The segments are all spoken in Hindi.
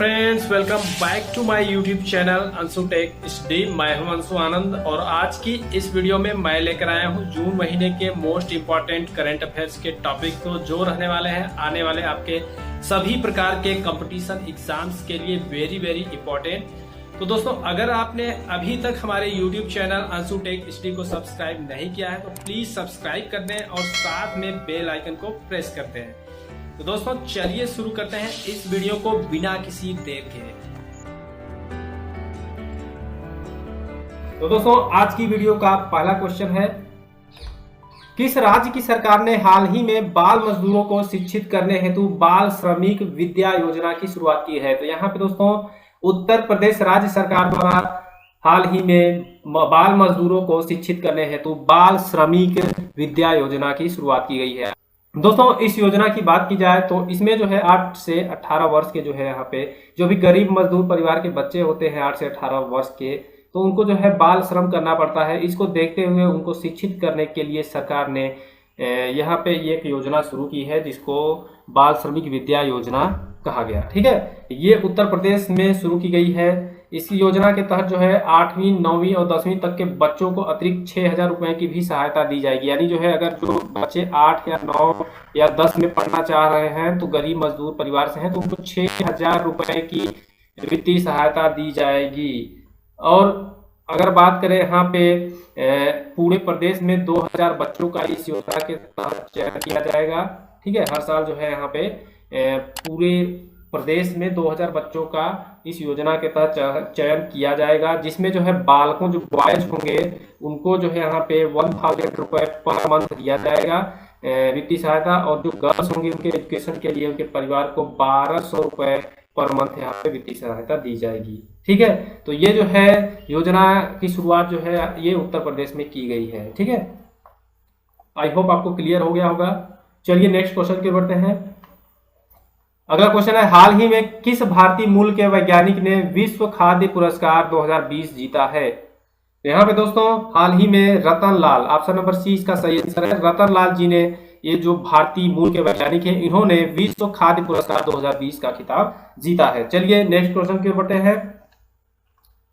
Friends, welcome back to my YouTube channel Anshu tech HD। मैं हूं अंशु आनंद और आज की इस वीडियो में मैं लेकर आया हूं जून महीने के मोस्ट इम्पॉर्टेंट करंट अफेयर्स के टॉपिक को, जो रहने वाले हैं आने वाले आपके सभी प्रकार के कंपटीशन एग्जाम्स के लिए वेरी वेरी इंपॉर्टेंट। तो दोस्तों, अगर आपने अभी तक हमारे YouTube channel Anshu tech HD को सब्सक्राइब नहीं किया है तो प्लीज सब्सक्राइब कर दें और साथ में बेल आइकन को प्रेस करते हैं। तो दोस्तों चलिए शुरू करते हैं इस वीडियो को बिना किसी देर के। तो दोस्तों आज की वीडियो का पहला क्वेश्चन है, किस राज्य की सरकार ने हाल ही में बाल मजदूरों को शिक्षित करने हेतु बाल श्रमिक विद्या योजना की शुरुआत की है? तो यहाँ पे दोस्तों उत्तर प्रदेश राज्य सरकार द्वारा हाल ही में बाल मजदूरों को शिक्षित करने हेतु बाल श्रमिक विद्या योजना की शुरुआत की गई है। दोस्तों इस योजना की बात की जाए तो इसमें जो है 8 से 18 वर्ष के जो है यहाँ पे जो भी गरीब मजदूर परिवार के बच्चे होते हैं 8 से 18 वर्ष के, तो उनको जो है बाल श्रम करना पड़ता है। इसको देखते हुए उनको शिक्षित करने के लिए सरकार ने यहाँ पे एक योजना शुरू की है जिसको बाल श्रमिक विद्या योजना कहा गया। ठीक है, ये उत्तर प्रदेश में शुरू की गई है। इस योजना के तहत जो है 8वीं 9वीं और 10वीं तक के बच्चों को अतिरिक्त 6,000 रुपए की भी सहायता दी जाएगी। यानी जो है अगर जो बच्चे 8 या 9 या 10 में पढ़ना चाह रहे हैं तो गरीब मजदूर परिवार से हैं तो उनको 6,000 रुपए की वित्तीय सहायता दी जाएगी। और अगर बात करें यहाँ पे पूरे प्रदेश में 2000 बच्चों का इस योजना के तहत चयन किया जाएगा। ठीक है, हर साल जो है यहाँ पे पूरे प्रदेश में 2000 बच्चों का इस योजना के तहत चयन किया जाएगा, जिसमें जो है बालकों जो बॉयज होंगे उनको जो है यहाँ पे 1000 रुपए पर मंथ दिया जाएगा वित्तीय सहायता, और जो गर्ल्स होंगे उनके एजुकेशन के लिए उनके परिवार को 1200 रुपए पर मंथ यहाँ पे वित्तीय सहायता दी जाएगी। ठीक है, तो ये जो है योजना की शुरुआत जो है ये उत्तर प्रदेश में की गई है। ठीक है, आई होप आपको क्लियर हो गया होगा। चलिए नेक्स्ट क्वेश्चन की बढ़ते हैं। अगला क्वेश्चन है, हाल ही में किस भारतीय मूल के वैज्ञानिक ने विश्व खाद्य पुरस्कार 2020 जीता है? यहाँ पे दोस्तों हाल ही में रतन लाल, ऑप्शन नंबर सी इसका सही आंसर है। रतन लाल जी ने, ये जो भारतीय मूल के वैज्ञानिक हैं, इन्होंने विश्व खाद्य पुरस्कार 2020 का खिताब जीता है। चलिए नेक्स्ट क्वेश्चन की ओर बढ़ते हैं।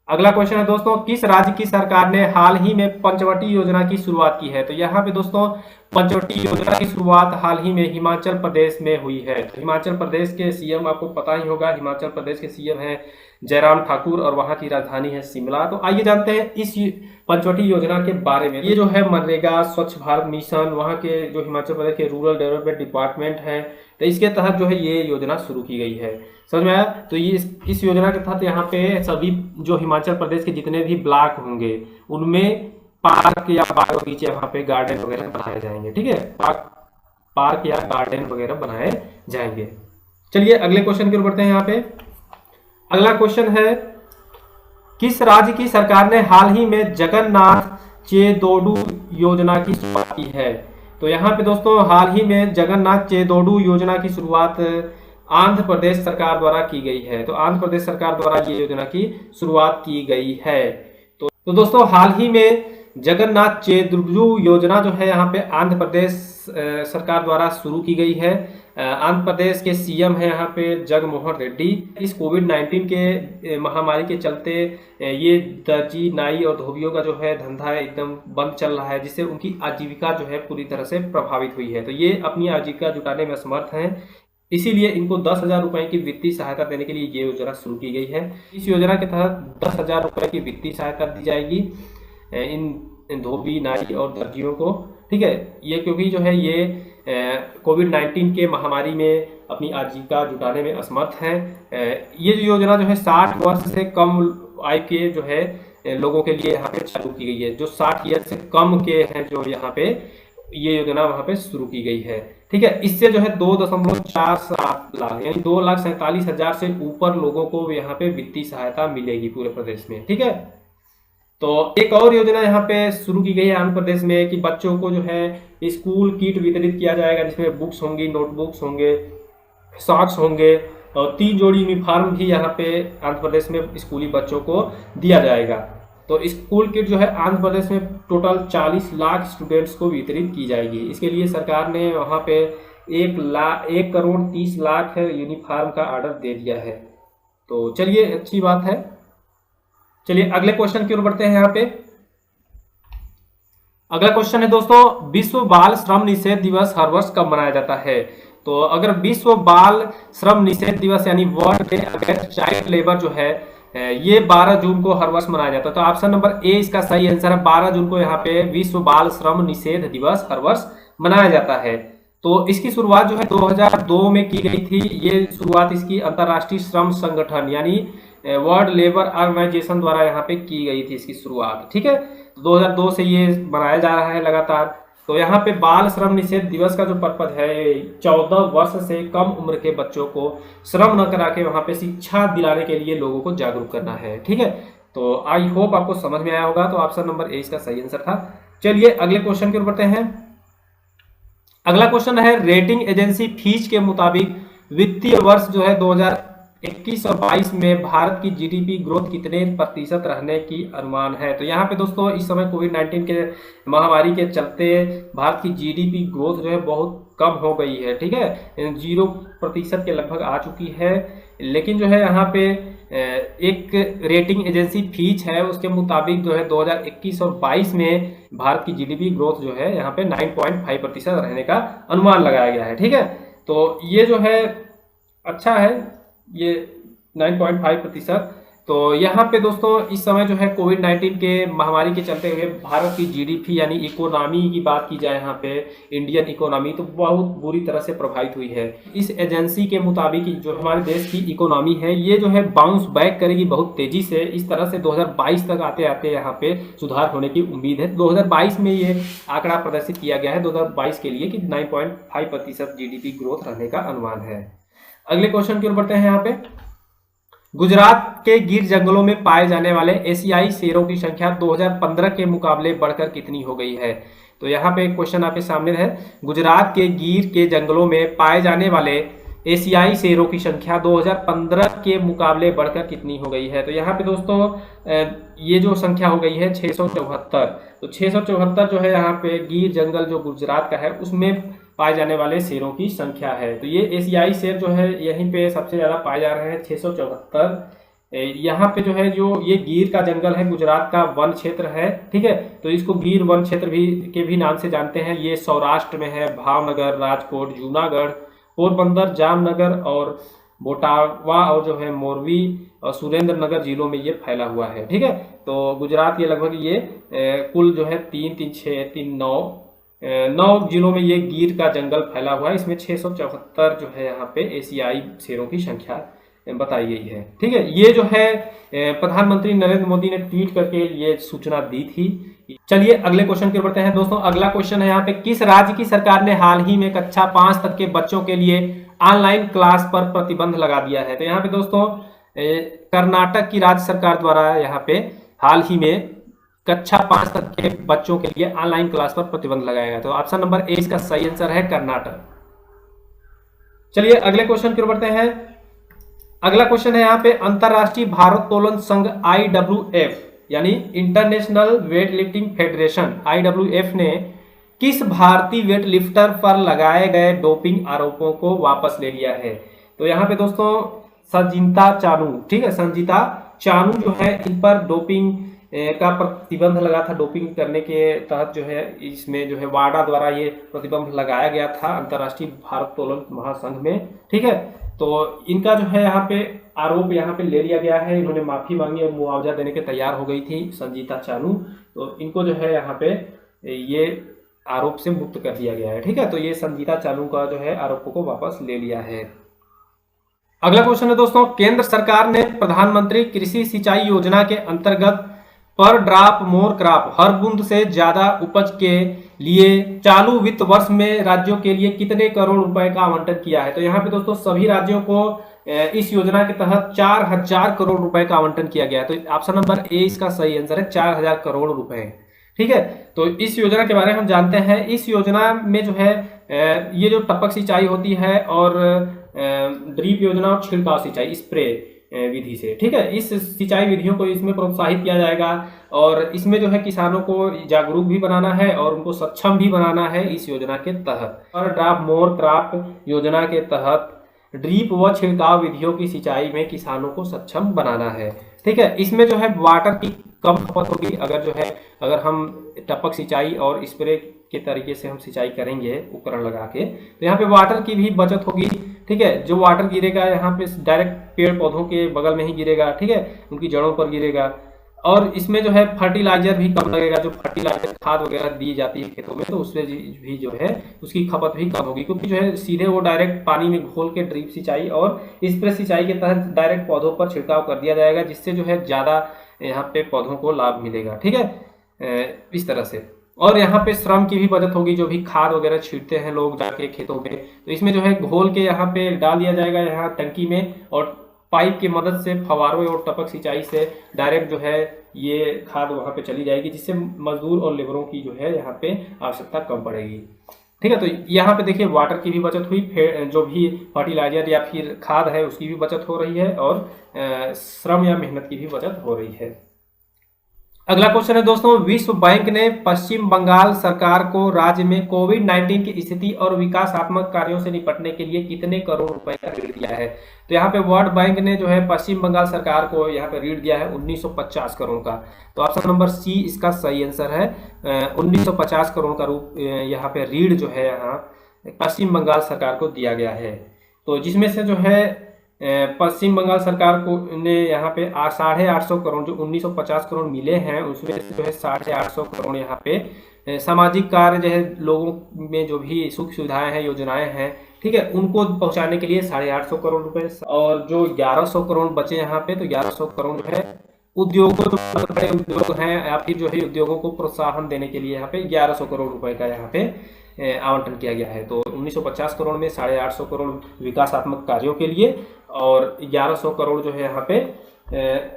अगला क्वेश्चन है दोस्तों, किस राज्य की सरकार ने हाल ही में पंचवटी योजना की शुरुआत की है? तो यहाँ पे दोस्तों पंचवटी योजना की शुरुआत हाल ही में हिमाचल प्रदेश में हुई है। तो हिमाचल प्रदेश के सीएम आपको पता ही होगा, हिमाचल प्रदेश के सीएम हैं जयराम ठाकुर और वहां की राजधानी है शिमला। तो आइए जानते हैं इस पंचवटी योजना के बारे में। ये जो है मनरेगा, स्वच्छ भारत मिशन, वहां के जो हिमाचल प्रदेश के रूरल डेवलपमेंट डिपार्टमेंट है, तो इसके तहत जो है ये योजना शुरू की गई है। समझ में आया? तो ये इस योजना के तहत यहाँ पे सभी जो हिमाचल प्रदेश के जितने भी ब्लॉक होंगे उनमें पार्क या बाग बगीचे, वहां पे गार्डन वगैरह बनाए जाएंगे। ठीक है, पार्क या गार्डन वगैरह बनाए जाएंगे। चलिए अगले क्वेश्चन की ओर बढ़ते हैं। यहाँ पे अगला क्वेश्चन है, किस राज्य की सरकार ने हाल ही में जगन्नाथ चेदोडू योजना की शुरुआत की है? तो यहाँ पे दोस्तों हाल ही में जगन्नाथ चेदोडू योजना की शुरुआत आंध्र प्रदेश सरकार द्वारा की गई है। तो आंध्र प्रदेश सरकार द्वारा ये योजना की शुरुआत की गई है। तो दोस्तों हाल ही में जगन्नाथ चेदोडू योजना जो है यहाँ पे आंध्र प्रदेश सरकार द्वारा शुरू की गई है। आंध्र प्रदेश के सीएम है यहाँ पे जगनमोहन रेड्डी। इस कोविड-19 के महामारी के चलते ये दर्जी, नाई और धोबियों का जो है धंधा एकदम बंद चल रहा है, जिससे उनकी आजीविका जो है पूरी तरह से प्रभावित हुई है। तो ये अपनी आजीविका जुटाने में असमर्थ हैं, इसीलिए इनको 10,000 रुपए की वित्तीय सहायता देने के लिए ये योजना शुरू की गई है। इस योजना के तहत 10,000 रुपए की वित्तीय सहायता दी जाएगी इन धोबी, नाई और दर्जियों को। ठीक है, ये क्योंकि जो है ये कोविड-19 के महामारी में अपनी आजीविका जुटाने में असमर्थ हैं। ये जो योजना जो है 60 वर्ष से कम आयु के जो है लोगों के लिए यहाँ पे चालू की गई है। जो 60 ईयर से कम के हैं जो यहाँ पे ये योजना वहाँ पे शुरू की गई है। ठीक है, इससे जो है 2.47 लाख यानी 2,47,000 से ऊपर लोगों को यहाँ पे वित्तीय सहायता मिलेगी पूरे प्रदेश में। ठीक है, तो एक और योजना यहाँ पे शुरू की गई है आंध्र प्रदेश में कि बच्चों को जो है स्कूल किट वितरित किया जाएगा, जिसमें बुक्स होंगी, नोटबुक्स होंगे, सॉक्स होंगे और 3 जोड़ी यूनिफॉर्म भी यहाँ पे आंध्र प्रदेश में स्कूली बच्चों को दिया जाएगा। तो स्कूल किट जो है आंध्र प्रदेश में टोटल 40 लाख स्टूडेंट्स को वितरित की जाएगी। इसके लिए सरकार ने वहाँ पे 1 करोड़ 30 लाख यूनिफॉर्म का ऑर्डर दे दिया है। तो चलिए अच्छी बात है। चलिए अगले क्वेश्चन की ओर बढ़ते हैं। यहाँ पे अगला क्वेश्चन है दोस्तों, विश्व बाल श्रम निषेध दिवस हर वर्ष कब मनाया जाता है? तो अगर विश्व बाल श्रम निषेध दिवस यानी world day against child labour जो है ये 12 जून को हर वर्ष मनाया जाता है। तो ऑप्शन नंबर ए इसका सही आंसर है। 12 जून को यहाँ पे विश्व बाल श्रम निषेध दिवस हर वर्ष मनाया जाता है। तो इसकी शुरुआत जो है 2002 में की गई थी। ये शुरुआत इसकी अंतर्राष्ट्रीय श्रम संगठन यानी वर्ल्ड लेबर ऑर्गेनाइजेशन द्वारा यहाँ पे की गई थी इसकी शुरुआत। ठीक है, 2002 से ये मनाया जा रहा है लगातार। तो यहाँ पे बाल श्रम निषेध दिवस का जो पर्पज है 14 वर्ष से कम उम्र के बच्चों को श्रम न करा के वहाँ पे शिक्षा दिलाने के लिए लोगों को जागरूक करना है। ठीक है, तो आई होप आपको समझ में आया होगा। तो ऑप्शन नंबर ए इसका सही आंसर था। चलिए अगले क्वेश्चन की ओर बढ़ते हैं। अगला क्वेश्चन है, रेटिंग एजेंसी फीच के मुताबिक वित्तीय वर्ष जो है 2021 और 22 में भारत की जीडीपी ग्रोथ कितने प्रतिशत रहने की अनुमान है? तो यहाँ पे दोस्तों इस समय कोविड-19 के महामारी के चलते भारत की जीडीपी ग्रोथ जो है बहुत कम हो गई है। ठीक है, 0% के लगभग आ चुकी है। लेकिन जो है यहाँ पे एक रेटिंग एजेंसी फीच है, उसके मुताबिक जो है 2021 और 22 में भारत की जीडीपी ग्रोथ जो है यहाँ पे 9.5% रहने का अनुमान लगाया गया है। ठीक है, तो ये जो है अच्छा है, ये 9.5%। तो यहाँ पे दोस्तों इस समय जो है कोविड-19 के महामारी के चलते हुए भारत की जीडीपी यानी इकोनॉमी की बात की जाए, यहाँ पे इंडियन इकोनॉमी तो बहुत बुरी तरह से प्रभावित हुई है। इस एजेंसी के मुताबिक जो हमारे देश की इकोनॉमी है ये जो है बाउंस बैक करेगी बहुत तेजी से। इस तरह से 2022 तक आते आते यहाँ पे सुधार होने की उम्मीद है। 2022 में ये आंकड़ा प्रदर्शित किया गया है 2022 के लिए कि 9.5% जीडीपी ग्रोथ रहने का अनुमान है। अगले क्वेश्चन की ओर बढ़ते हैं। यहाँ पे गुजरात के गिर जंगलों में पाए जाने वाले एशियाई शेरों की संख्या 2015 के मुकाबले बढ़कर कितनी हो गई है? तो यहाँ पे एक क्वेश्चन आपके सामने है, गुजरात के गिर के जंगलों में पाए जाने वाले एशियाई शेरों की संख्या 2015 के मुकाबले बढ़कर कितनी हो गई है? तो यहाँ पे दोस्तों ये जो संख्या हो गई है 674। तो 674 जो है यहाँ पे गिर जंगल जो गुजरात का है उसमें पाए जाने वाले शेरों की संख्या है। तो ये एशियाई शेर जो है यहीं पे सबसे ज्यादा पाए जा रहे हैं 674। यहाँ पे जो है जो ये गिर का जंगल है गुजरात का वन क्षेत्र है। ठीक है, तो इसको गिर वन क्षेत्र भी नाम से जानते हैं। ये सौराष्ट्र में है, भावनगर, राजकोट, जूनागढ़, पोरबंदर, जामनगर और बोटावा और जो है मोरवी और सुरेंद्र नगर जिलों में ये फैला हुआ है। ठीक है, तो गुजरात ये लगभग ये कुल जो है 9 जिलों में ये गिर का जंगल फैला हुआ है। इसमें 674 जो है यहाँ पे एशियाई शेरों की संख्या बताई गई है। ठीक है, ये जो है प्रधानमंत्री नरेंद्र मोदी ने ट्वीट करके ये सूचना दी थी। चलिए अगले क्वेश्चन की ओर बढ़ते हैं दोस्तों। अगला क्वेश्चन है यहाँ पे, किस राज्य की सरकार ने हाल ही में कक्षा 5 तक के बच्चों के लिए ऑनलाइन क्लास पर प्रतिबंध लगा दिया है? तो यहाँ पे दोस्तों कर्नाटक की राज्य सरकार द्वारा यहाँ पे हाल ही में कक्षा 5 तक के बच्चों के लिए ऑनलाइन क्लास पर प्रतिबंध लगाया गया। तो ऑप्शन नंबर ए इसका सही आंसर है, कर्नाटक। चलिए अगले क्वेश्चन की ओर बढ़ते हैं। अगला क्वेश्चन है यहाँ पे, अंतरराष्ट्रीय भारोत्तोलन संघ IWF यानी international weight lifting federation IWF ने किस भारतीय वेट लिफ्टर पर लगाए गए डोपिंग आरोपों को वापस ले लिया है? तो यहाँ पे दोस्तों संजीता चानू, ठीक है, संजीता चानू जो है इन पर डोपिंग का प्रतिबंध लगा था। डोपिंग करने के तहत जो है इसमें जो है वाडा द्वारा ये प्रतिबंध लगाया गया था अंतर्राष्ट्रीय भारोत्तोलन महासंघ में। ठीक है, तो इनका जो है यहाँ पे आरोप यहाँ पे ले लिया गया है। इन्होंने माफी मांगी और मुआवजा देने के तैयार हो गई थी संजीता चानू। तो इनको जो है यहाँ पे ये आरोप से मुक्त कर दिया गया है। ठीक है, तो ये संजीता चानू का जो है आरोपों को वापस ले लिया है। अगला क्वेश्चन है दोस्तों, केंद्र सरकार ने प्रधानमंत्री कृषि सिंचाई योजना के अंतर्गत पर ड्रॉप मोर क्रॉप हर बूंद से ज्यादा उपज के लिए चालू वित्त वर्ष में राज्यों के लिए कितने करोड़ रुपए का आवंटन किया है? तो यहाँ पे दोस्तों सभी राज्यों को इस योजना के तहत 4000 करोड़ रुपए का आवंटन किया गया है। तो ऑप्शन नंबर ए इसका सही आंसर है, 4000 करोड़ रुपए। ठीक है, तो इस योजना के बारे में हम जानते हैं। इस योजना में जो है ये जो टपक सिंचाई होती है और ड्रिप योजना और छिड़काव सिंचाई स्प्रे विधि से, ठीक है, इस सिंचाई विधियों को इसमें प्रोत्साहित किया जाएगा और इसमें जो है किसानों को जागरूक भी बनाना है और उनको सक्षम भी बनाना है इस योजना के तहत। और ड्रॉप मोर क्रॉप योजना के तहत ड्रीप व छिड़काव विधियों की सिंचाई में किसानों को सक्षम बनाना है। ठीक है, इसमें जो है वाटर की कम खपत होगी। अगर हम टपक सिंचाई और स्प्रे के तरीके से हम सिंचाई करेंगे उपकरण लगा के, तो यहाँ पे वाटर की भी बचत होगी। ठीक है, जो वाटर गिरेगा यहाँ पे डायरेक्ट पेड़ पौधों के बगल में ही गिरेगा। ठीक है, उनकी जड़ों पर गिरेगा। और इसमें जो है फर्टिलाइजर भी कम लगेगा, जो फर्टिलाइजर खाद वगैरह दी जाती है खेतों में, तो उससे भी जो है उसकी खपत भी कम होगी, क्योंकि जो है सीधे वो डायरेक्ट पानी में घोल के ड्रिप सिंचाई और स्प्रे सिंचाई के तहत डायरेक्ट पौधों पर छिड़काव कर दिया जाएगा, जिससे जो है ज़्यादा यहाँ पे पौधों को लाभ मिलेगा। ठीक है, इस तरह से। और यहाँ पे श्रम की भी बचत होगी, जो भी खाद वगैरह छींटते हैं लोग जाके खेतों में, तो इसमें जो है घोल के यहाँ पे डाल दिया जाएगा यहाँ टंकी में, और पाइप की मदद से फवारों और टपक सिंचाई से डायरेक्ट जो है ये खाद वहाँ पे चली जाएगी, जिससे मजदूर और लेबरों की जो है यहाँ पे आवश्यकता कम पड़ेगी। ठीक है, तो यहाँ पे देखिए वाटर की भी बचत हुई, फिर जो भी फर्टिलाइजर या फिर खाद है उसकी भी बचत हो रही है, और श्रम या मेहनत की भी बचत हो रही है। अगला क्वेश्चन है दोस्तों, विश्व बैंक ने पश्चिम बंगाल सरकार को राज्य में कोविड-19 की स्थिति और विकासात्मक कार्यों से निपटने के लिए कितने करोड़ रुपए का ऋण दिया है? तो यहाँ पे वर्ल्ड बैंक ने जो है पश्चिम बंगाल सरकार को यहाँ पे ऋण दिया है 1950 करोड़ का। तो ऑप्शन नंबर सी इसका सही आंसर है। 1950 करोड़ का यहाँ पे ऋण जो है यहाँ पश्चिम बंगाल सरकार को दिया गया है। तो जिसमें से जो है पश्चिम बंगाल सरकार को ने यहाँ पे 850 करोड़, जो 1950 करोड़ मिले हैं उसमें जो है 850 करोड़ यहाँ पे सामाजिक कार्य जो है लोगों में जो भी सुख सुविधाएं हैं, योजनाएं हैं, ठीक है, उनको पहुंचाने के लिए 850 करोड़ रुपए, और जो 1100 करोड़ बचे यहाँ पे, तो 1100 करोड़ जो है उद्योगों, जो बड़े उद्योग हैं या फिर जो है उद्योगों को प्रोत्साहन देने के लिए यहाँ पे 1100 करोड़ रुपए का यहाँ पे आवंटन किया गया है। तो 1950 करोड़ में 850 करोड़ विकासात्मक कार्यों के लिए और 1100 करोड़ जो है यहाँ पे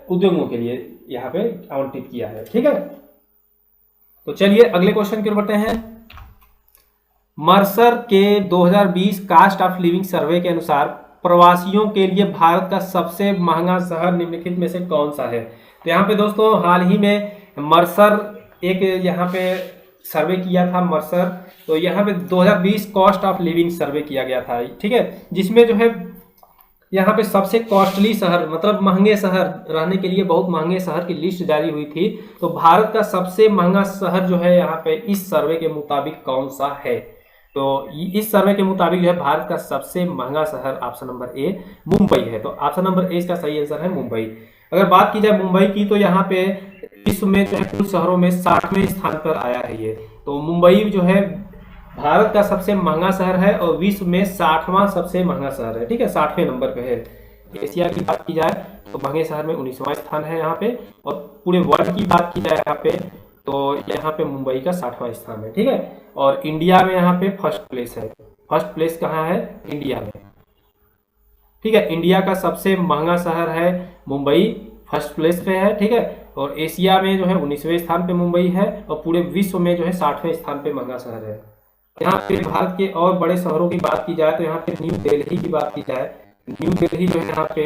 उद्योगों के लिए यहाँ पे आवंटित किया है। ठीक है, तो चलिए अगले क्वेश्चन की ओर बढ़ते हैं। मर्सर के 2020 कास्ट ऑफ लिविंग सर्वे के अनुसार प्रवासियों के लिए भारत का सबसे महंगा शहर निम्नलिखित में से कौन सा है? तो यहाँ पे दोस्तों हाल ही में मर्सर एक यहाँ पे सर्वे किया था मर्सर, तो यहाँ पे 2020 कॉस्ट ऑफ लिविंग सर्वे किया गया था। ठीक है, जिसमें जो है यहाँ पे सबसे कॉस्टली शहर, मतलब महंगे शहर, रहने के लिए बहुत महंगे शहर की लिस्ट जारी हुई थी। तो भारत का सबसे महंगा शहर जो है यहाँ पे इस सर्वे के मुताबिक कौन सा है? तो इस सर्वे के मुताबिक जो है भारत का सबसे महंगा शहर ऑप्शन नंबर ए मुंबई है। तो ऑप्शन नंबर ए इसका सही आंसर है मुंबई। अगर बात की जाए मुंबई की, तो यहाँ पे विश्व में जो है कुल शहरों में 60वें स्थान पर आया है ये। तो मुंबई जो है भारत का सबसे महंगा शहर है और विश्व में 60वां सबसे महंगा शहर है। ठीक है, 60वें नंबर पे है। एशिया की बात की जाए तो महंगे शहर में 19वां स्थान है यहाँ पे, और पूरे वर्ल्ड की बात की जाए यहाँ पे, तो यहाँ पे मुंबई का 60वां स्थान है। ठीक है, और इंडिया में यहाँ पे फर्स्ट प्लेस है। फर्स्ट प्लेस कहाँ है? इंडिया में। ठीक है, इंडिया का सबसे महंगा शहर है मुंबई, फर्स्ट प्लेस पे है। ठीक है, और एशिया में जो है 19वें स्थान पे मुंबई है, और पूरे विश्व में जो है 60वें स्थान पे महंगा शहर है। यहाँ पे भारत के और बड़े शहरों की बात की जाए तो यहाँ पे न्यू दिल्ली की बात की जाए, न्यू दिल्ली जो है यहाँ पे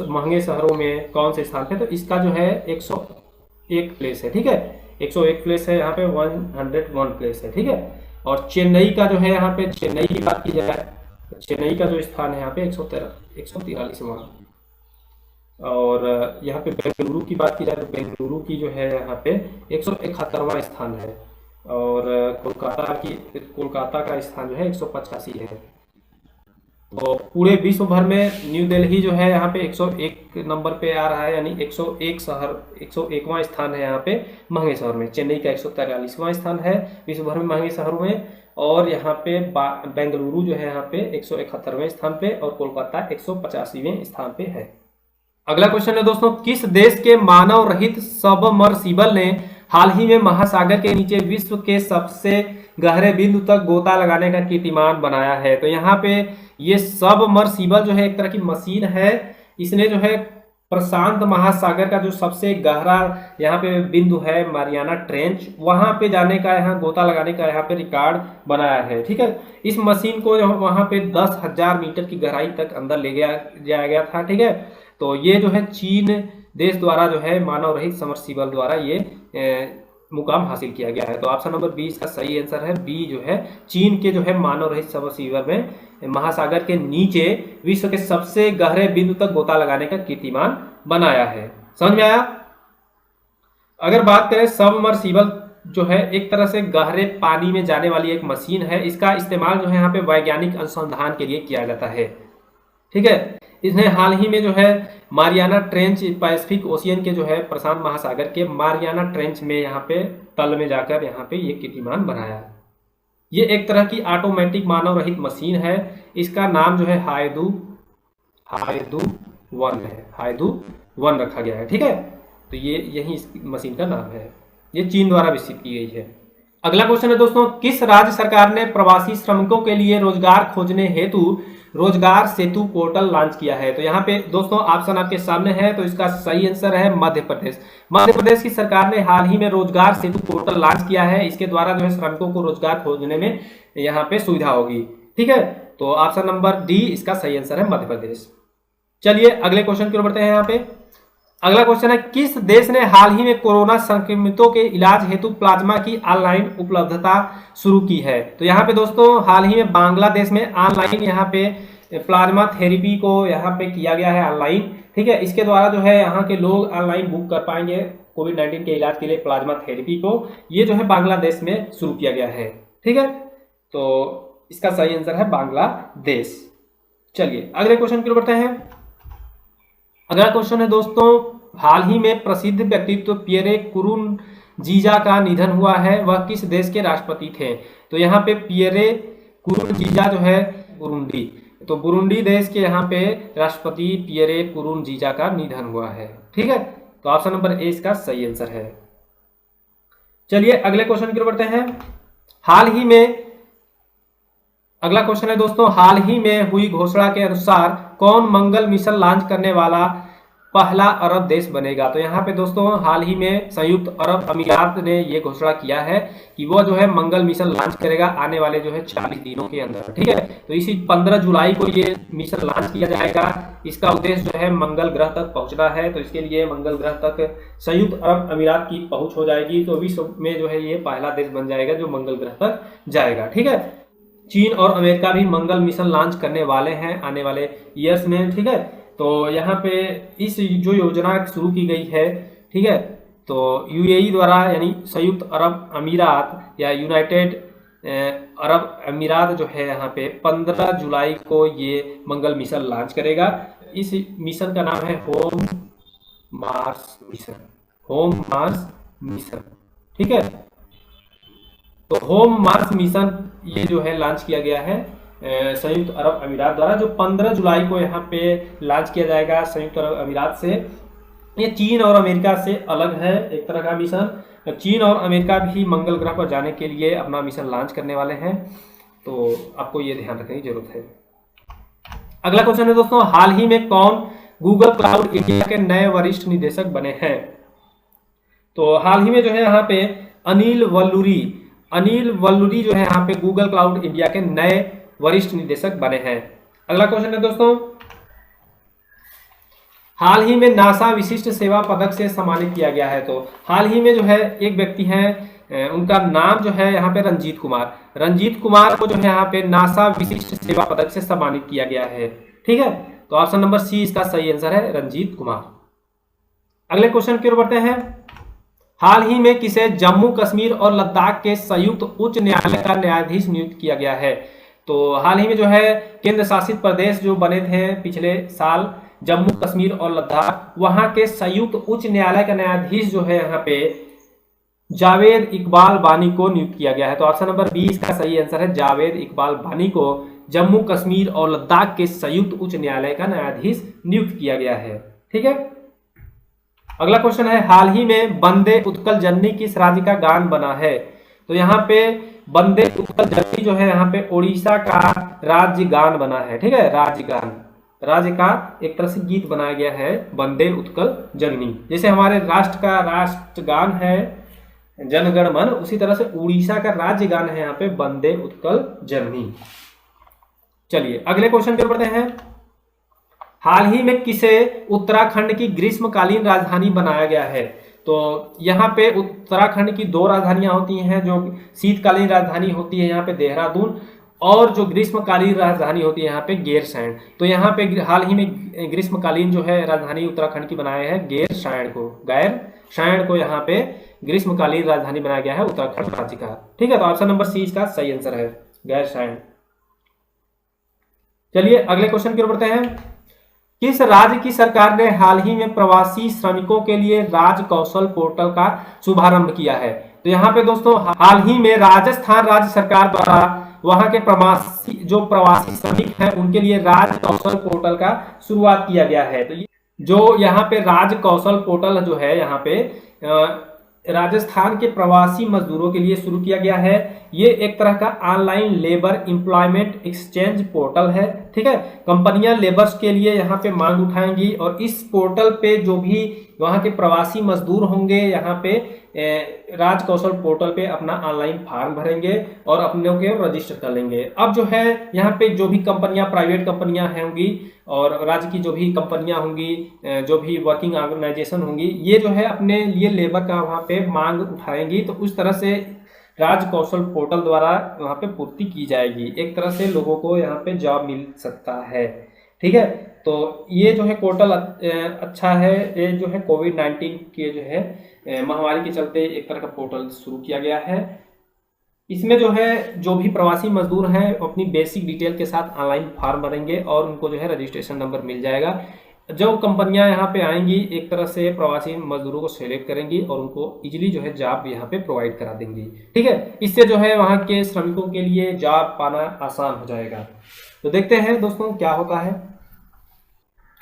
महंगे शहरों में कौन से स्थान पे? तो इसका जो है 101 प्लेस है। ठीक है, 101 प्लेस है यहाँ पे, 101 प्लेस है। ठीक है, और चेन्नई का जो है यहाँ पे, चेन्नई की बात की जाए, चेन्नई का जो स्थान है यहाँ पे 143वां। और यहाँ पे बेंगलुरु की बात की जाए तो बेंगलुरु की जो है यहाँ पे 171वां स्थान है, और कोलकाता का स्थान जो है 185 है। तो पूरे विश्व भर में न्यू दिल्ली जो है यहाँ पे 101 नंबर पे आ रहा है, यानी 101 शहर, 101वां स्थान है यहाँ पे महंगे शहर में। चेन्नई का 143वां स्थान है विश्व भर में महंगे शहरों में, और यहाँ पे बेंगलुरु जो है यहाँ पे 171वें स्थान पे, और कोलकाता 185वें स्थान पे है। अगला क्वेश्चन है दोस्तों, किस देश के मानव रहित सबमर्सिबल ने हाल ही में महासागर के नीचे विश्व के सबसे गहरे बिंदु तक गोता लगाने का कीर्तिमान बनाया है? तो यहाँ पे ये सबमर्सिबल जो है एक तरह की मशीन है। इसने जो है प्रशांत महासागर का जो सबसे गहरा यहाँ पे बिंदु है मारियाना ट्रेंच, वहां पे जाने का, यहाँ गोता लगाने का यहाँ पे रिकॉर्ड बनाया है। ठीक है, इस मशीन को वहां पे 10,000 मीटर की गहराई तक अंदर ले जाया गया था। ठीक है, तो ये जो है चीन देश द्वारा जो है मानव रहित सबमर्सिबल द्वारा ये मुकाम हासिल किया गया है। तो ऑप्शन नंबर बी इसका सही आंसर है। बी जो है चीन के जो है मानव रहित सबमर्सिबल में महासागर के नीचे विश्व के सबसे गहरे बिंदु तक गोता लगाने का कीर्तिमान बनाया है। समझ में आया? अगर बात करें सबमर्सिबल जो है एक तरह से गहरे पानी में जाने वाली एक मशीन है। इसका इस्तेमाल जो है यहाँ पे वैज्ञानिक अनुसंधान के लिए किया जाता है। ठीक है, इसने हाल ही में जो है मारियाना ट्रेंच, पैसिफिक ओशियन के जो है प्रशांत महासागर के मारियाना ट्रेंच में यहाँ पे तल में जाकर यहाँ पे ये कीर्तिमान बनाया। ये एक तरह की ऑटोमेटिक मानव रहित मशीन है। इसका नाम जो है हायदू 1 है, हायदू 1 रखा गया है। ठीक है, तो ये यही इस मशीन का नाम है। ये चीन द्वारा विकसित की गई है। अगला क्वेश्चन है दोस्तों, किस राज्य सरकार ने प्रवासी श्रमिकों के लिए रोजगार खोजने हेतु रोजगार सेतु पोर्टल लॉन्च किया है? तो यहाँ पे दोस्तों ऑप्शन आपके सामने है, तो इसका सही आंसर है मध्य प्रदेश। मध्य प्रदेश की सरकार ने हाल ही में रोजगार सेतु पोर्टल लॉन्च किया है। इसके द्वारा जो है श्रमिकों को रोजगार खोजने में यहाँ पे सुविधा होगी। ठीक है, तो ऑप्शन नंबर डी इसका सही आंसर है, मध्य प्रदेश। चलिए अगले क्वेश्चन की ओर बढ़ते हैं। यहाँ पे अगला क्वेश्चन है, किस देश ने हाल ही में कोरोना संक्रमितों के इलाज हेतु प्लाज्मा की ऑनलाइन उपलब्धता शुरू की है? तो यहाँ पे दोस्तों हाल ही में बांग्लादेश में ऑनलाइन यहाँ पे प्लाज्मा थेरेपी को यहाँ पे किया गया है ऑनलाइन। ठीक है, इसके द्वारा जो है यहाँ के लोग ऑनलाइन बुक कर पाएंगे कोविड-19 के इलाज के लिए प्लाज्मा थेरेपी को। ये जो है बांग्लादेश में शुरू किया गया है। ठीक है, तो इसका सही आंसर है बांग्लादेश। चलिए अगले क्वेश्चन की ओर बढ़ते हैं। अगला क्वेश्चन है दोस्तों, हाल ही में प्रसिद्ध व्यक्तित्व पियरे कुरुनजीजा का निधन हुआ है, वह किस देश के राष्ट्रपति थे? तो यहाँ पे पियरे कुरुनजीजा जो है बुरुंडी, तो बुरुंडी देश के यहाँ पे राष्ट्रपति पियरे कुरुनजीजा का निधन हुआ है। ठीक है, तो ऑप्शन नंबर ए इसका सही आंसर है। चलिए अगले क्वेश्चन की ओर बढ़ते हैं। अगला क्वेश्चन है दोस्तों, हाल ही में हुई घोषणा के अनुसार कौन मंगल मिशन लॉन्च करने वाला पहला अरब देश बनेगा? तो यहाँ पे दोस्तों हाल ही में संयुक्त अरब अमीरात ने ये घोषणा किया है कि वो जो है मंगल मिशन लॉन्च करेगा आने वाले जो है 40 दिनों के अंदर। ठीक है, तो इसी 15 जुलाई को ये मिशन लॉन्च किया जाएगा। इसका उद्देश्य जो है मंगल ग्रह तक पहुंचना है, तो इसके लिए मंगल ग्रह तक संयुक्त अरब अमीरात की पहुंच हो जाएगी। तो विश्व में जो है ये पहला देश बन जाएगा जो मंगल ग्रह तक जाएगा। ठीक है, चीन और अमेरिका भी मंगल मिशन लॉन्च करने वाले हैं आने वाले ईयर्स में। ठीक है, तो यहाँ पे इस जो योजना शुरू की गई है, ठीक है, तो यूएई द्वारा यानी संयुक्त अरब अमीरात या यूनाइटेड अरब अमीरात जो है यहाँ पे 15 जुलाई को ये मंगल मिशन लॉन्च करेगा। इस मिशन का नाम है होम मार्स मिशन। ठीक है, तो होम मार्स मिशन ये जो है लॉन्च किया गया है संयुक्त अरब अमीरात द्वारा, जो 15 जुलाई को यहाँ पे लॉन्च किया जाएगा संयुक्त अरब अमीरात से। ये चीन और अमेरिका से अलग है एक तरह का मिशन। चीन और अमेरिका भी मंगल ग्रह पर जाने के लिए अपना मिशन लॉन्च करने वाले हैं, तो आपको ये ध्यान रखने की जरूरत है। अगला क्वेश्चन है दोस्तों, हाल ही में कौन गूगल क्लाउड इंडिया के नए वरिष्ठ निदेशक बने हैं? तो हाल ही में जो है यहाँ पे अनिल वल्लूरी जो है यहाँ पे गूगल क्लाउड इंडिया के नए वरिष्ठ निदेशक बने हैं। अगला क्वेश्चन है दोस्तों, हाल ही में नासा विशिष्ट सेवा पदक से सम्मानित किया गया है। तो हाल ही में जो है एक व्यक्ति हैं, उनका नाम जो है यहाँ पे रंजीत कुमार को जो है यहाँ पे नासा विशिष्ट सेवा पदक से सम्मानित किया गया है। ठीक है, तो ऑप्शन नंबर सी इसका सही आंसर है, रंजीत कुमार। अगले क्वेश्चन की ओर बढ़ते हैं। हाल ही में किसे जम्मू कश्मीर और लद्दाख के संयुक्त उच्च न्यायालय का न्यायाधीश नियुक्त किया गया है? तो हाल ही में जो है केंद्र शासित प्रदेश जो बने थे पिछले साल, जम्मू कश्मीर और लद्दाख, वहां के संयुक्त उच्च न्यायालय का न्यायाधीश जो है यहाँ पे जावेद इकबाल बानी को नियुक्त किया गया है। तो ऑप्शन नंबर बी इसका सही आंसर है, जावेद इकबाल बानी को जम्मू कश्मीर और लद्दाख के संयुक्त उच्च न्यायालय का न्यायाधीश नियुक्त किया गया है। ठीक है, अगला क्वेश्चन है, हाल ही में वंदे उत्कल जननी किस राज्य का गान बना है? तो यहाँ पे वंदे उत्कल जननी जो है यहाँ पे उड़ीसा का राज्य गान बना है। ठीक है, राज्य का एक तरह से गीत बनाया गया है वंदे उत्कल जननी। जैसे हमारे राष्ट्र का राष्ट्रगान है जनगण मन, उसी तरह से उड़ीसा का राज्य गान है यहाँ पे वंदे उत्कल जननी। चलिए अगले क्वेश्चन पे बढ़ते हैं। हाल ही में किसे उत्तराखंड की ग्रीष्मकालीन राजधानी बनाया गया है? तो यहाँ पे उत्तराखंड की 2 राजधानियां होती हैं जो शीतकालीन राजधानी होती है यहाँ पे देहरादून, और जो ग्रीष्मकालीन राजधानी होती है यहाँ पे गैरसैंण। तो यहाँ पे हाल ही में ग्रीष्मकालीन जो है राजधानी उत्तराखंड की बनाया है गैरसैंण को यहाँ पे ग्रीष्मकालीन राजधानी बनाया गया है उत्तराखंड राज्य का। ठीक है, तो ऑप्शन नंबर सी इसका सही आंसर है, गैरसैंण। चलिए अगले क्वेश्चन की ओर बढ़ते हैं। किस राज्य की सरकार ने हाल ही में प्रवासी श्रमिकों के लिए राज कौशल पोर्टल का शुभारंभ किया है? तो यहाँ पे दोस्तों हाल ही में राजस्थान राज्य सरकार द्वारा वहां के प्रवासी श्रमिक हैं उनके लिए राज कौशल पोर्टल का शुरुआत किया गया है। तो जो यहाँ पे राज कौशल पोर्टल जो है यहाँ पे राजस्थान के प्रवासी मजदूरों के लिए शुरू किया गया है। ये एक तरह का online labour employment exchange portal है। ठीक है, कंपनियां लेबर्स के लिए यहाँ पे मांग उठाएंगी और इस पोर्टल पे जो भी वहाँ के प्रवासी मजदूर होंगे यहाँ पे राज कौशल पोर्टल पे अपना ऑनलाइन फॉर्म भरेंगे और अपने को रजिस्टर कर लेंगे। अब जो है यहाँ पे जो भी कंपनियां प्राइवेट कंपनियां होंगी और राज्य की जो भी कंपनियां होंगी, जो भी वर्किंग ऑर्गेनाइजेशन होंगी, ये जो है अपने लिए लेबर का वहाँ पे मांग उठाएंगी। तो उस तरह से राज कौशल पोर्टल द्वारा वहाँ पे पूर्ति की जाएगी। एक तरह से लोगों को यहाँ पे जॉब मिल सकता है। ठीक है, तो ये जो है पोर्टल अच्छा है। ये जो है कोविड-19 के जो है महामारी के चलते एक तरह का पोर्टल शुरू किया गया है। इसमें जो है जो भी प्रवासी मजदूर हैं अपनी बेसिक डिटेल के साथ ऑनलाइन फॉर्म भरेंगे और उनको जो है रजिस्ट्रेशन नंबर मिल जाएगा। जो कंपनियां यहाँ पे आएंगी एक तरह से प्रवासी मजदूरों को सेलेक्ट करेंगी और उनको इजीली जो है जॉब यहाँ पे प्रोवाइड करा देंगी। ठीक है, इससे जो है वहाँ के श्रमिकों के लिए जॉब पाना आसान हो जाएगा। तो देखते हैं दोस्तों क्या होता है।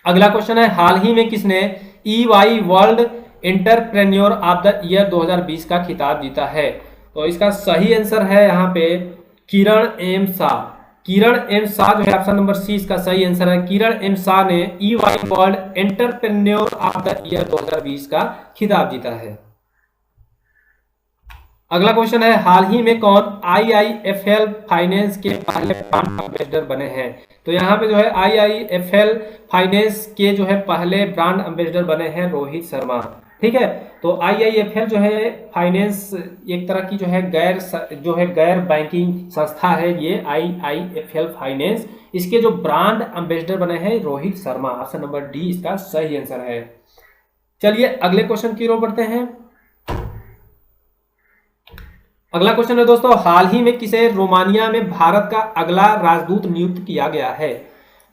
अगला क्वेश्चन है, हाल ही में किसने EY world entrepreneur of the year 2020 का खिताब जीता है? तो इसका सही आंसर है यहाँ पे किरण एम शाह। किरण एम शाह जो है ऑप्शन नंबर सी इसका सही आंसर है। किरण एम शाह ने EY world entrepreneur of the year 2020 का खिताब जीता है। अगला क्वेश्चन है, हाल ही में कौन IIFL फाइनेंस के पहले ब्रांड एम्बेसडर बने हैं? तो यहाँ पे जो है IIFL फाइनेंस के जो है पहले ब्रांड एम्बेसडर बने हैं रोहित शर्मा। ठीक है, तो IIFL जो है फाइनेंस एक तरह की जो है गैर बैंकिंग संस्था है। ये IIFL फाइनेंस, इसके जो ब्रांड एम्बेसडर बने हैं Rohit Sharma. Option number D इसका सही आंसर है। चलिए अगले क्वेश्चन की ओर बढ़ते हैं। अगला क्वेश्चन है दोस्तों, हाल ही में किसे रोमानिया में भारत का अगला राजदूत नियुक्त किया गया है?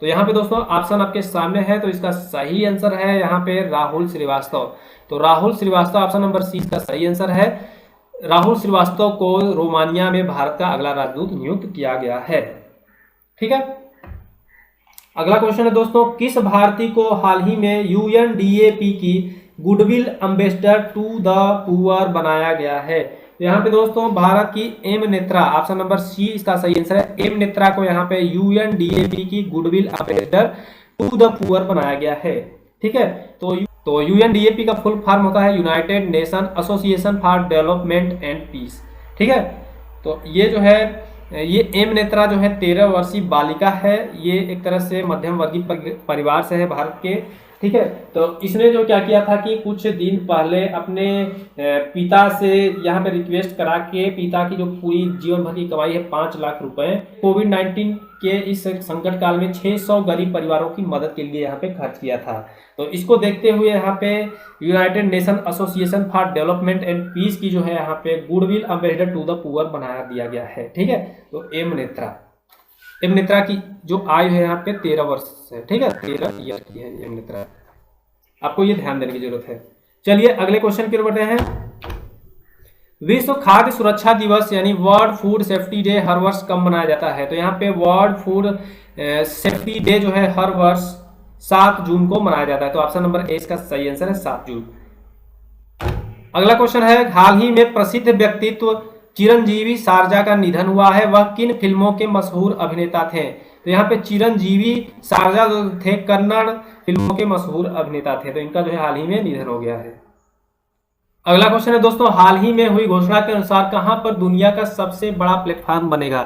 तो यहाँ पे दोस्तों ऑप्शन आपके सामने है। तो इसका सही आंसर है यहाँ पे राहुल श्रीवास्तव। तो Rahul Shrivastava option number C इसका सही आंसर है। राहुल श्रीवास्तव को रोमानिया में भारत का अगला राजदूत नियुक्त किया गया है। ठीक है, अगला क्वेश्चन है दोस्तों, किस भारतीय को हाल ही में UNDAP की goodwill ambassador to the poor बनाया गया है? तो यहाँ पे दोस्तों भारत की M Netra, option number C इसका सही आंसर है। एम नेत्रा को यहाँ पे UNDAP की goodwill ambassador to the poor बनाया गया है। ठीक है, तो UNDAP का फुल फॉर्म होता है united nation association for development and peace. ठीक है, तो ये जो है ये एम नेत्रा जो है 13 वर्षीय बालिका है। ये एक तरह से मध्यम वर्गीय परिवार से है भारत के। ठीक है, तो इसने जो क्या किया था कि कुछ दिन पहले अपने पिता से यहाँ पे रिक्वेस्ट करा के पिता की जो पूरी जीवन भर की कमाई है 5 लाख रुपए कोविड-19 के इस संकट काल में 600 गरीब परिवारों की मदद के लिए यहाँ पे खर्च किया था। तो इसको देखते हुए यहाँ पे united nation association for development and peace की जो है यहाँ पे goodwill ambassador to the poor बना दिया गया है। ठीक है, तो एम नेत्रा की जो आयु है यहाँ पे 13 वर्ष है। ठीक है, 13 ईयर की है एम नेत्रा। आपको ये ध्यान देने की जरूरत है। चलिए अगले क्वेश्चन की ओर बढ़ते हैं। विश्व खाद्य सुरक्षा दिवस यानी वर्ल्ड फूड सेफ्टी डे हर वर्ष कब मनाया जाता है? तो यहाँ पे वर्ल्ड फूड सेफ्टी डे जो है हर वर्ष 7 जून को मनाया जाता है। तो ऑप्शन नंबर ए इसका सही आंसर है 7 जून। अगला क्वेश्चन है, हाल ही में प्रसिद्ध व्यक्तित्व चिरंजीवी सारजा का निधन हुआ है, वह किन फिल्मों के मशहूर अभिनेता थे? तो यहाँ पे चिरंजीवी सारजा जो थे कन्नड़ फिल्मों के मशहूर अभिनेता थे। तो इनका जो है हाल ही में निधन हो गया है। अगला क्वेश्चन है दोस्तों, हाल ही में हुई घोषणा के अनुसार कहां पर दुनिया का सबसे बड़ा प्लेटफॉर्म बनेगा?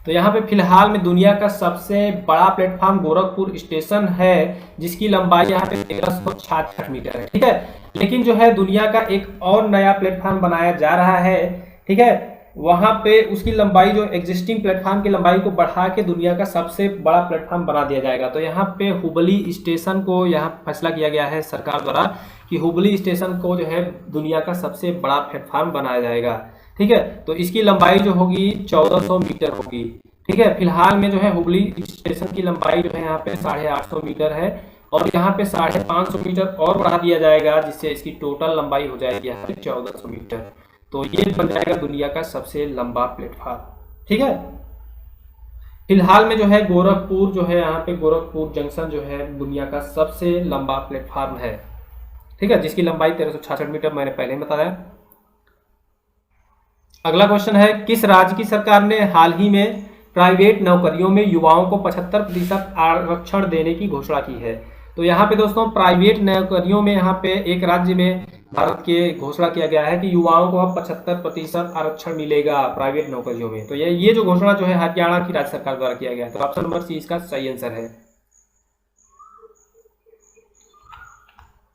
तो यहाँ पे फिलहाल में दुनिया का सबसे बड़ा प्लेटफॉर्म गोरखपुर स्टेशन है, जिसकी लंबाई यहाँ पे 1366 मीटर है। ठीक है, लेकिन जो है दुनिया का एक और नया प्लेटफॉर्म बनाया जा रहा है। ठीक है, वहां पे उसकी लंबाई जो एग्जिस्टिंग प्लेटफॉर्म की लंबाई को बढ़ा के दुनिया का सबसे बड़ा प्लेटफॉर्म बना दिया जाएगा। तो यहाँ पे हुबली स्टेशन को यहाँ फैसला किया गया है सरकार द्वारा कि हुबली स्टेशन को जो है दुनिया का सबसे बड़ा प्लेटफॉर्म बनाया जाएगा। ठीक है, तो इसकी लंबाई जो होगी 1400 मीटर होगी। ठीक है, फिलहाल में जो है हुबली स्टेशन की लंबाई जो है यहाँ पे 850 मीटर है और यहाँ पे 550 मीटर और बढ़ा दिया जाएगा, जिससे इसकी टोटल लंबाई हो जाएगी यहाँ पे 1400 मीटर। तो ये बन जाएगा दुनिया का सबसे लंबा प्लेटफॉर्म। ठीक है, फिलहाल में जो है गोरखपुर जो है यहाँ पे गोरखपुर जंक्शन जो है दुनिया का सबसे लंबा प्लेटफॉर्म है। ठीक है, जिसकी लंबाई 1366 मीटर मैंने पहले बताया। अगला क्वेश्चन है, किस राज्य की सरकार ने हाल ही में प्राइवेट नौकरियों में युवाओं को 75% आरक्षण देने की घोषणा की है? तो यहाँ पे दोस्तों प्राइवेट नौकरियों में यहाँ पे एक राज्य में भारत के घोषणा किया गया है कि युवाओं को अब 75% आरक्षण मिलेगा प्राइवेट नौकरियों में। तो ये जो घोषणा जो है हरियाणा की राज्य सरकार द्वारा किया गया है। तो ऑप्शन नंबर सी इसका सही आंसर है।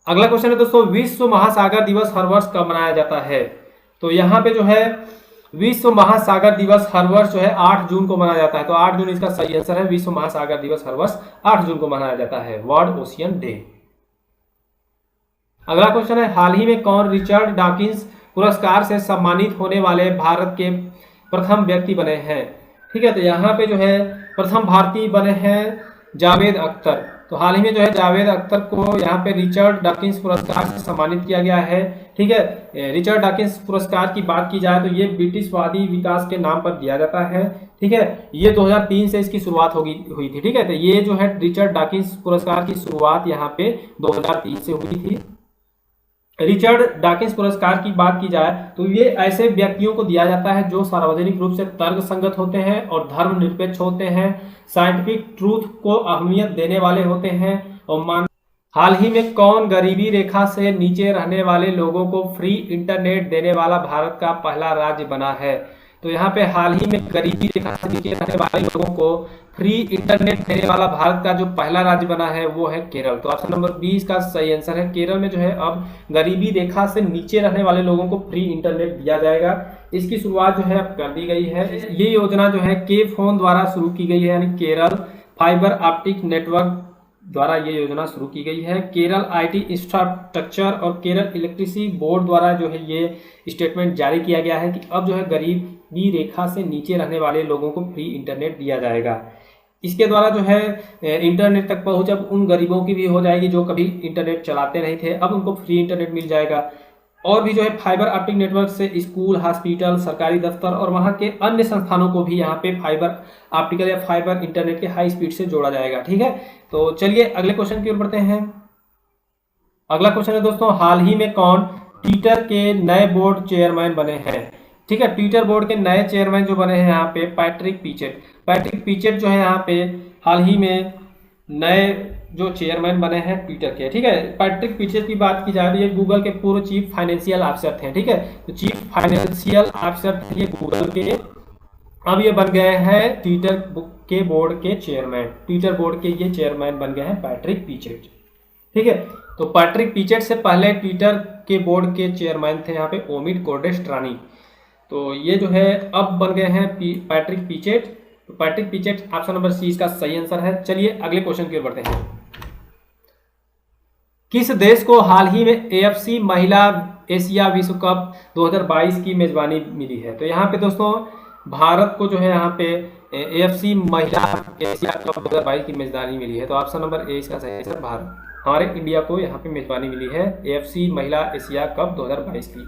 अगला क्वेश्चन है दोस्तों, विश्व महासागर दिवस हर वर्ष कब मनाया जाता है? तो यहाँ पे जो है विश्व महासागर दिवस हर वर्ष जो है 8 जून को मनाया जाता है। तो 8 जून इसका सही आंसर है। विश्व महासागर दिवस हर वर्ष 8 जून को मनाया जाता है, वर्ल्ड ओशियन डे। अगला क्वेश्चन है, हाल ही में कौन रिचर्ड डॉकिंस पुरस्कार से सम्मानित होने वाले भारत के प्रथम व्यक्ति बने हैं? ठीक है, तो यहाँ पे जो है प्रथम भारतीय बने हैं जावेद अख्तर। तो हाल ही में जो है जावेद अख्तर को यहाँ पे रिचर्ड डॉकिंस पुरस्कार से सम्मानित किया गया है। ठीक है, रिचर्ड डॉकिंस पुरस्कार की बात की जाए तो ये ब्रिटिशवादी विकास के नाम पर दिया जाता है। ठीक है, ये 2003 से इसकी शुरुआत हुई थी। ठीक है, तो ये जो है रिचर्ड डॉकिंस पुरस्कार की शुरुआत यहाँ पे 2003 से हुई थी। रिचर्ड डॉकिंस पुरस्कार की बात की जाए तो ये ऐसे व्यक्तियों को दिया जाता है जो सार्वजनिक रूप से तर्क संगत होते हैं और धर्मनिरपेक्ष होते हैं, साइंटिफिक ट्रूथ को अहमियत देने वाले होते हैं और हाल ही में कौन गरीबी रेखा से नीचे रहने वाले लोगों को फ्री इंटरनेट देने वाला भारत का पहला राज्य बना है? तो यहाँ पे हाल ही में गरीबी रेखा से नीचे रहने वाले लोगों को फ्री इंटरनेट देने वाला भारत का जो पहला राज्य बना है वो है केरल। तो ऑप्शन नंबर 20 का सही आंसर है। केरल में जो है अब गरीबी रेखा से नीचे रहने वाले लोगों को फ्री इंटरनेट दिया जाएगा। इसकी शुरुआत जो है अब कर दी गई है। ये योजना जो है के फोन द्वारा शुरू की गई है, यानी केरल फाइबर ऑप्टिक नेटवर्क द्वारा ये योजना शुरू की गई है। केरल आईटी इंफ्रास्ट्रक्चर और केरल इलेक्ट्रिसिटी बोर्ड द्वारा जो है ये स्टेटमेंट जारी किया गया है कि अब जो है गरीबी रेखा से नीचे रहने वाले लोगों को फ्री इंटरनेट दिया जाएगा। इसके द्वारा जो है इंटरनेट तक पहुंच अब उन गरीबों की भी हो जाएगी जो कभी इंटरनेट चलाते नहीं थे, अब उनको फ्री इंटरनेट मिल जाएगा। और भी जो है फाइबर ऑप्टिक नेटवर्क से स्कूल, हॉस्पिटल, सरकारी दफ्तर और वहाँ के अन्य संस्थानों को भी यहाँ पे फाइबर ऑप्टिकल या फाइबर इंटरनेट के हाई स्पीड से जोड़ा जाएगा। ठीक है, तो चलिए अगले क्वेश्चन की ओर बढ़ते हैं। अगला क्वेश्चन है दोस्तों, हाल ही में कौन ट्विटर के नए बोर्ड चेयरमैन बने हैं? ठीक है, ट्विटर बोर्ड के नए चेयरमैन जो बने हैं यहाँ पे पैट्रिक पिचेट जो है यहाँ पे हाल ही में नए जो चेयरमैन बने हैं ट्विटर के। ठीक है, पैट्रिक पिचेट की बात की जाए तो ये गूगल के पूर्व चीफ फाइनेंशियल ऑफिसर थे। ठीक है, तो चीफ फाइनेंशियल ऑफिसर थे गूगल के, अब ये बन गए हैं ट्विटर के बोर्ड के चेयरमैन। ट्विटर बोर्ड के ये चेयरमैन बन गए हैं पैट्रिक पिचेट। ठीक है, तो पैट्रिक पिचेट से पहले ट्विटर के बोर्ड के चेयरमैन थे यहाँ पे ओमिड कोर्डेस्ट्रानी। तो ये जो है अब बन गए हैं पैट्रिक पिचेट। तो पैट्रिक पिचेट ऑप्शन नंबर सी इसका सही आंसर है। चलिए अगले क्वेश्चन की ओर बढ़ते हैं। किस देश को हाल ही में एएफसी महिला एशिया विश्व कप 2022 की मेजबानी मिली है? तो यहाँ पे दोस्तों भारत को जो है यहाँ पे एएफसी महिला एशिया कप 2022 की मेजबानी मिली है। तो ऑप्शन नंबर ए इसका सही आंसर भारत, हमारे इंडिया को यहाँ पे मेजबानी मिली है एएफसी महिला एशिया कप 2022 की।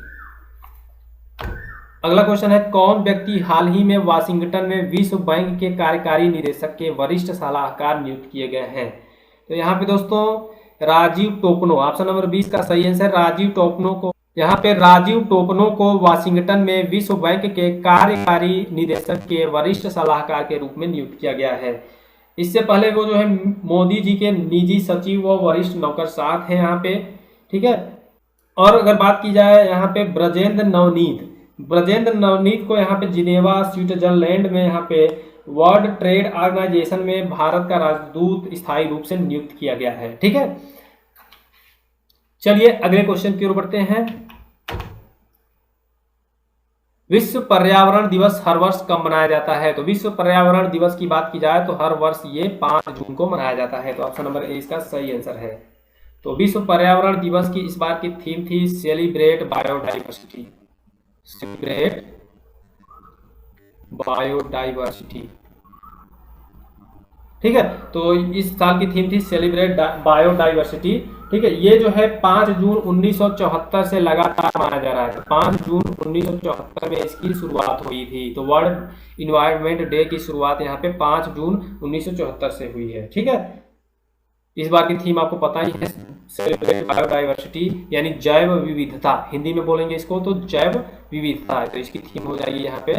अगला क्वेश्चन है, कौन व्यक्ति हाल ही में वाशिंगटन में विश्व बैंक के कार्यकारी निदेशक के वरिष्ठ सलाहकार नियुक्त किए गए हैं? तो यहाँ पे दोस्तों राजीव टोपनो, ऑप्शन नंबर 20 का सही आंसर राजीव टोपनो को, यहाँ पे राजीव टोपनो को वाशिंगटन में विश्व बैंक के कार्यकारी निदेशक के वरिष्ठ सलाहकार के रूप में नियुक्त किया गया है। इससे पहले वो जो है मोदी जी के निजी सचिव व वरिष्ठ नौकरशाह थे यहाँ पे। ठीक है, और अगर बात की जाए यहाँ पे ब्रजेंद्र नवनीत को यहाँ पे जिनेवा स्विट्जरलैंड में यहाँ पे वर्ल्ड ट्रेड ऑर्गेनाइजेशन में भारत का राजदूत स्थायी रूप से नियुक्त किया गया है। ठीक है, चलिए अगले क्वेश्चन की ओर बढ़ते हैं। विश्व पर्यावरण दिवस हर वर्ष कब मनाया जाता है? तो विश्व पर्यावरण दिवस की बात की जाए तो हर वर्ष ये 5 जून को मनाया जाता है। तो ऑप्शन नंबर ए इसका सही आंसर है। तो विश्व पर्यावरण दिवस की इस बार की थीम थी सेलिब्रेट बायोडाइवर्सिटी। सेलिब्रेट बायोडाइवर्सिटी, ठीक है। तो इस साल की थीम थी सेलिब्रेट बायोडाइवर्सिटी, ठीक है। ये जो है 5 जून 1974 से लगातार माना जा रहा है। 5 जून 1974 में इसकी शुरुआत हुई थी। तो वर्ल्ड इन्वायरमेंट डे की शुरुआत यहाँ पे 5 जून 1974 से हुई है, ठीक है। इस बार की थीम आपको पता ही है, सेलिब्रेट बायोडाइवर्सिटी यानी जैव विविधता, हिंदी में बोलेंगे इसको तो जैव विविधता है। तो इसकी थीम हो जाएगी यहाँ पे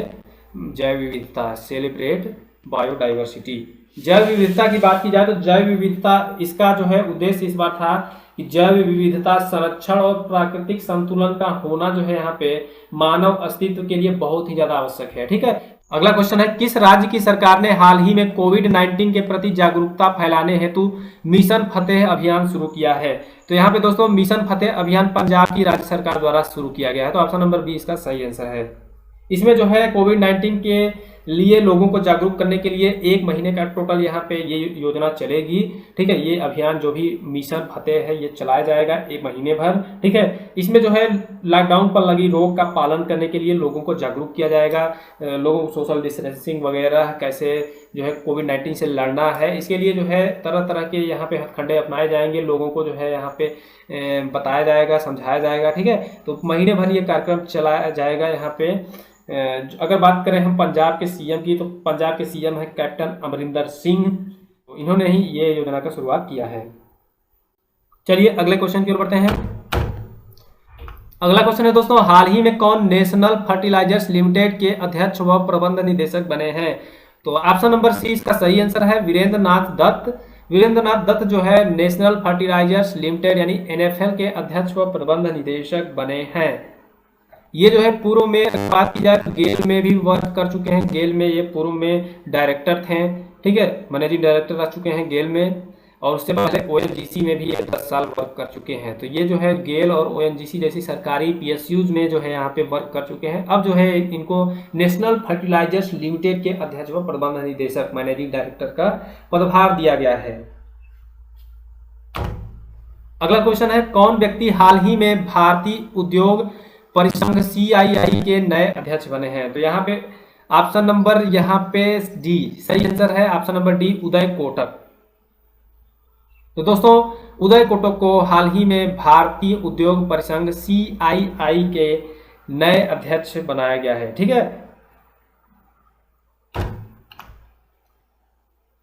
जैव विविधता, सेलिब्रेट बायोडाइवर्सिटी। जैव विविधता की बात की जाए तो जैव विविधता इसका जो है उद्देश्य इस बार था कि जैव विविधता संरक्षण और प्राकृतिक संतुलन का होना जो है यहाँ पे मानव अस्तित्व के लिए बहुत ही ज्यादा आवश्यक है, ठीक है। अगला क्वेश्चन है, किस राज्य की सरकार ने हाल ही में कोविड-19 के प्रति जागरूकता फैलाने हेतु मिशन फतेह अभियान शुरू किया है? तो यहाँ पे दोस्तों मिशन फतेह अभियान पंजाब की राज्य सरकार द्वारा शुरू किया गया है। तो ऑप्शन नंबर बी इसका सही आंसर है। इसमें जो है कोविड-19 के लिए लोगों को जागरूक करने के लिए 1 महीने का टोटल यहाँ पे ये योजना चलेगी, ठीक है। ये अभियान जो भी मिशन फतेह है ये चलाया जाएगा 1 महीने भर, ठीक है। इसमें जो है लॉकडाउन पर लगी रोक का पालन करने के लिए लोगों को जागरूक किया जाएगा। लोगों को सोशल डिस्टेंसिंग वगैरह कैसे जो है कोविड-19 से लड़ना है, इसके लिए जो है तरह तरह के यहाँ पे हथकंडे अपनाए जाएंगे। लोगों को जो है यहाँ पे बताया जाएगा, समझाया जाएगा, ठीक है। तो महीने भर ये कार्यक्रम चलाया जाएगा यहाँ पे। अगर बात करें हम पंजाब के सीएम की, तो पंजाब के सीएम है कैप्टन अमरिंदर सिंह। तो इन्होंने ही ये योजना का शुरुआत किया है। चलिए अगले क्वेश्चन की ओर बढ़ते हैं। अगला क्वेश्चन है दोस्तों, हाल ही में कौन नेशनल फर्टिलाइजर्स लिमिटेड के अध्यक्ष व प्रबंध निदेशक बने हैं? तो ऑप्शन नंबर सी इसका सही आंसर है, वीरेंद्र नाथ दत्त। वीरेंद्र नाथ दत्त जो है नेशनल फर्टिलाइजर्स लिमिटेड यानी एनएफएल के अध्यक्ष व प्रबंध निदेशक बने हैं। ये जो है पूर्व में बात की जाए तो गेल में भी वर्क कर चुके हैं। गेल में ये पूर्व में डायरेक्टर थे, ठीक है, मैनेजिंग डायरेक्टर रह चुके हैं गेल में। और उससे पहले ओएनजीसी में भी ये 10 साल वर्क कर चुके हैं। तो ये जो है गेल और ओएनजीसी जैसी सरकारी पीएसयूज में जो है यहाँ पे वर्क कर चुके हैं। अब जो है इनको नेशनल फर्टिलाइजर्स लिमिटेड के अध्यक्ष व प्रबंध निदेशक मैनेजिंग डायरेक्टर का पदभार दिया गया है। अगला क्वेश्चन है, कौन व्यक्ति हाल ही में भारतीय उद्योग परिसंघ सीआईआई के नए अध्यक्ष बने हैं? तो यहाँ पे ऑप्शन नंबर यहाँ पे डी सही आंसर है। Option number D Uday Kotak. तो दोस्तों उदय कोटक को हाल ही में भारतीय उद्योग परिसंघ सीआईआई के नए अध्यक्ष बनाया गया है, ठीक है।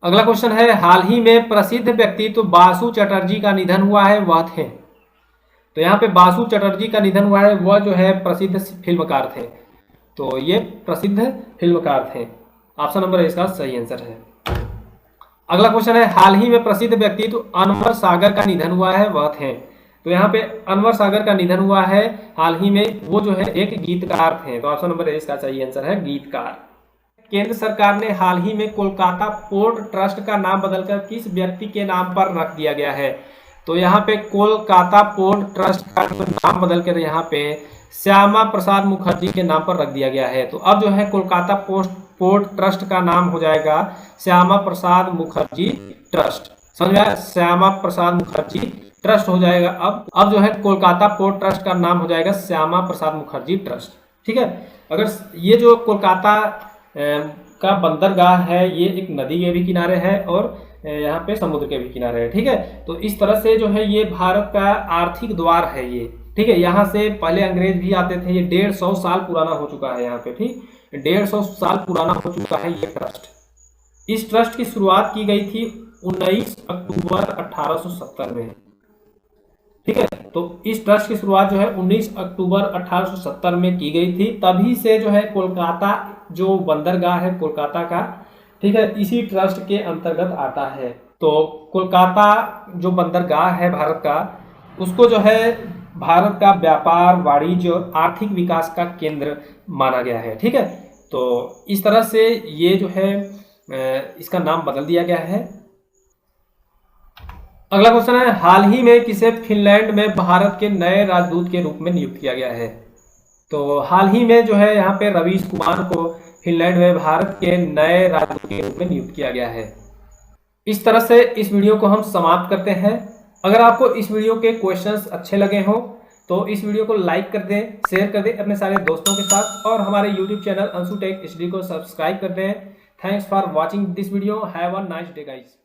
अगला क्वेश्चन है, हाल ही में प्रसिद्ध व्यक्तित्व बासु चटर्जी का निधन हुआ है, वह थे? तो यहाँ पे बासु चटर्जी का निधन हुआ है, वह जो है प्रसिद्ध फिल्मकार थे। तो ये प्रसिद्ध फिल्मकार थे। ऑप्शन नंबर इसका सही आंसर है। अगला क्वेश्चन है, हाल ही में प्रसिद्ध व्यक्तित्व अनवर सागर का निधन हुआ है, वह थे? तो यहाँ पे अनवर सागर का निधन हुआ है हाल ही में, वो जो है एक गीतकार थे। तो ऑप्शन नंबर इसका सही आंसर है गीतकार। केंद्र सरकार ने हाल ही में कोलकाता पोर्ट ट्रस्ट का नाम बदलकर किस व्यक्ति के नाम पर रख दिया गया है? तो यहाँ पे कोलकाता पोर्ट ट्रस्ट का नाम बदलकर यहाँ पे श्यामा प्रसाद मुखर्जी के नाम पर रख दिया गया है। तो अब जो है कोलकाता पोर्ट ट्रस्ट का नाम हो जाएगा श्यामा प्रसाद मुखर्जी ट्रस्ट। समझ में आया? श्यामा प्रसाद मुखर्जी ट्रस्ट हो जाएगा। अब जो है कोलकाता पोर्ट ट्रस्ट का नाम हो जाएगा श्यामा प्रसाद मुखर्जी ट्रस्ट, ठीक है। अगर ये जो कोलकाता का बंदरगाह है ये एक नदी के भी किनारे है और यहाँ पे समुद्र के भी किनारे है, ठीक है। तो इस तरह से जो है ये भारत का आर्थिक द्वार है ये, ठीक है। यहाँ से पहले अंग्रेज भी आते थे। ये 150 साल पुराना हो चुका है यहाँ पे, ठीक, 150 साल पुराना हो चुका है ये ट्रस्ट। इस ट्रस्ट की शुरुआत की गई थी 19 अक्टूबर 1870 में, ठीक है। तो इस ट्रस्ट की शुरुआत जो है 19 अक्टूबर 1870 में की गई थी। तभी से जो है कोलकाता जो बंदरगाह है कोलकाता का, ठीक है, इसी ट्रस्ट के अंतर्गत आता है। तो कोलकाता जो बंदरगाह है भारत का, उसको जो है भारत का व्यापार, वाणिज्य और आर्थिक विकास का केंद्र माना गया है, ठीक है। तो इस तरह से ये जो है इसका नाम बदल दिया गया है। अगला क्वेश्चन है, हाल ही में किसे फिनलैंड में भारत के नए राजदूत के रूप में नियुक्त किया गया है? तो हाल ही में जो है यहाँ पे रवीश कुमार को फिनलैंड में भारत के नए राजदूत के रूप में नियुक्त किया गया है। इस तरह से इस वीडियो को हम समाप्त करते हैं। अगर आपको इस वीडियो के क्वेश्चंस अच्छे लगे हों तो इस वीडियो को लाइक कर दें, शेयर कर दें अपने सारे दोस्तों के साथ और हमारे YouTube channel Anshu tech HD को सब्सक्राइब कर दें। Thanks for watching this video. Have a nice day guys.